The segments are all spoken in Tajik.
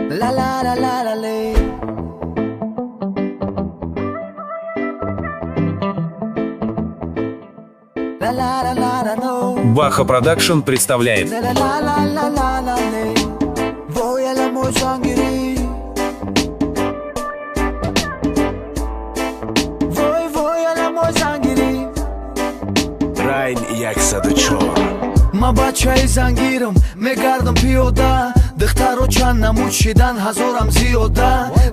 La la la la la la. La la la la la no. Баха Продакшн представляет. La la la la la la la la. Voy a la Mozangiri. Voy a la Mozangiri. Райн Яксадычор. Ма бачаи зангирам мегардам пиёда, духтаро чанд намуд шидан ҳазорам зиёда.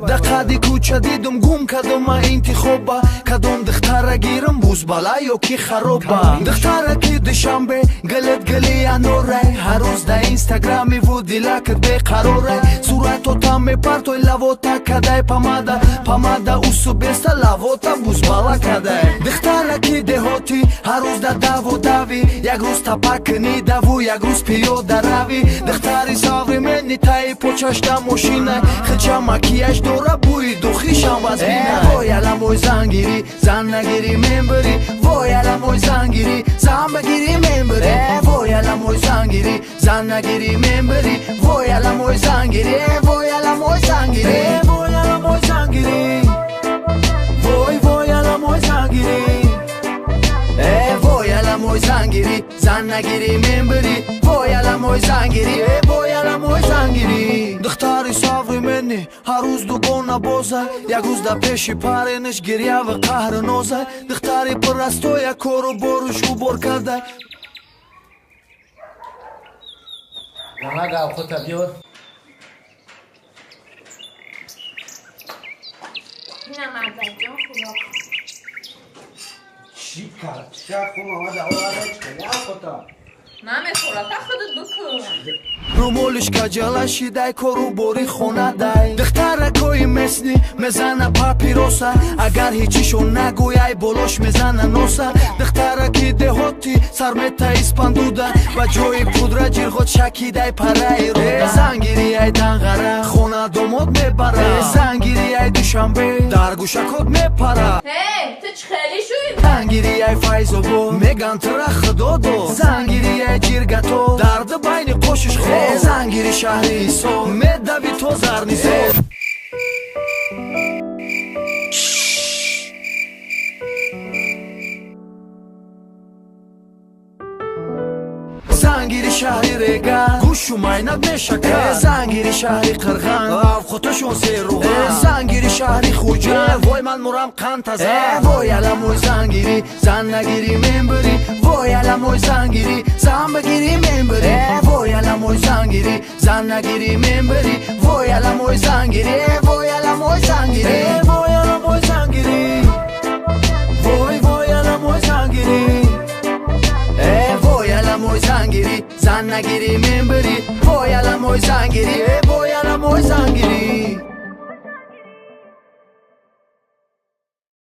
Да қади кӯча дидум гум кадом ма интихоба, кадом духтара гирам бузбала ё ки хароба. Духтара ки душанбе галет гали анорай, ҳаррӯз да инстаграми ву дилакат беқарорай. Суратота мепартои лавота кадай памада, памада усу беста лавота бузбала кадай. Духтара ки деҳоти ҳаррӯз да даву дави, як рӯз тапакни даву, як рӯз пиёда рави. Духтари современи таи почаш да мошина, хича макияж дора бӯи духишам вазбина. Вой ала мой зангири, зан нагири мен бири. Вой ала мой зангири, зан багири мен бири. Вой ала мой зангири, зан нагири мен бири. Вой ала мой зангири, вой ала мой зангири. Вой ала мой зангири. Вой ала мой зангири. Voy a la moj zangiri, zan nagiri men biri. Voy a la moj zangiri, voy a la moj zangiri. Духтари современи ҳаррӯз дугона боза, як рӯз да пеши парениш гирья ва қаҳру ноза. Духтари пуррастоя кору боруш убор карда. Намага охота биёр. Намагаҷон хӯрок. Чӣ кард? Чӣ хун омада оварда чӣ охота? Намехӯрад, та худат бикӯр. Румолиш каҷала шидай кору бори хона дай. Духтаракои месни мезана папироса, агар ҳичишон нагӯяй болош мезана носа. Духтараки деҳоти сармета испандуда, ба ҷои пудра ҷирғот шакидай параи руда. Зангири ай данғара, хона домод мебара. Зангири ай душанбе, дар гӯшакот мепара. Ҳей, ту чӣ хелӣ шӯи? Зангири ай файзобод, меган тира худодо. Зангири ай ҷиргато, дарди байни қошиш хо. Зангири шаҳри исо, медави то зарнисо. Зангири шаҳри рега, гӯшу майнак мешака. Зангири шаҳри қирған, авқоташон серуған. Зангири шаҳри хуҷан, вой ман мурам қантаза. Вой ала мой зангири, зан нагири мен бири. Вой ала мой зангири, зан багири мен бири. Вой ала мой зангири, зан нагири мен бири. Вой ала мой зангири, вой ала мой зангири. Вой ала мой зангири. Вой ала мой зангири. Voy a la moj zangiri, zan nagiri men biri. Voy a la moj zangiri, voy a